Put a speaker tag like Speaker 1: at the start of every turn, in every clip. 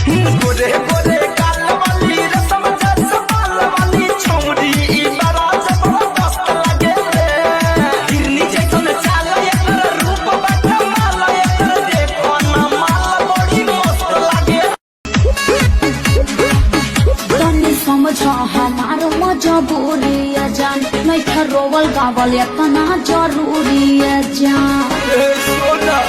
Speaker 1: गोरे गोरे गाल वाली रसम जस बाल वाली छौरी ई बड़ा जबरदस्त लगे रे। हिरनी जैसन चाल एकर रूप बाटे माल एकर देखो ना माल बड़ी मस्त लगे।
Speaker 2: तनी समझ हमारो मजबूरी है जान, नहीं था रोवल गावल इतना जरूरी है जान।
Speaker 1: सोना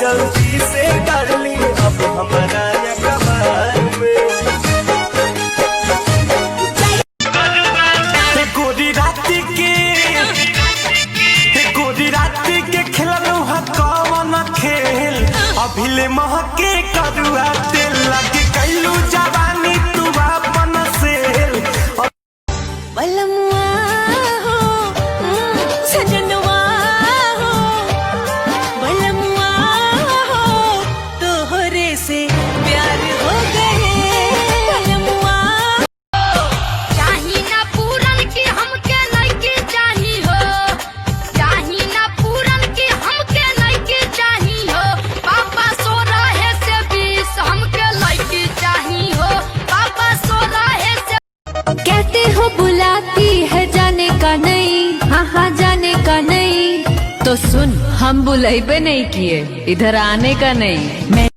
Speaker 1: जल्दी से डार्लिंग अब हमारा कबार में। गोरी राती के खेलू है कौन खेल अभिले महके करुआ तेल लगे कैलू जवानी तू अपन सेल।
Speaker 3: बलमुआ हो सजनवा हो, बलमुआ हो तोहरे से प्यार हो गए। बलमुआ
Speaker 2: चाही ना पूरन की हमके लड़की चाही हो, चाही ना पूरन की हमके लड़की चाही हो। पापा 16 से 20 हमके लड़की चाही हो, पापा 16 से।
Speaker 3: कहते हो बुलाती है जाने का नहीं, हाँ हाँ जाने का नहीं। तो सुन, हम बुलाई पे नहीं किए, इधर आने का नहीं। मैं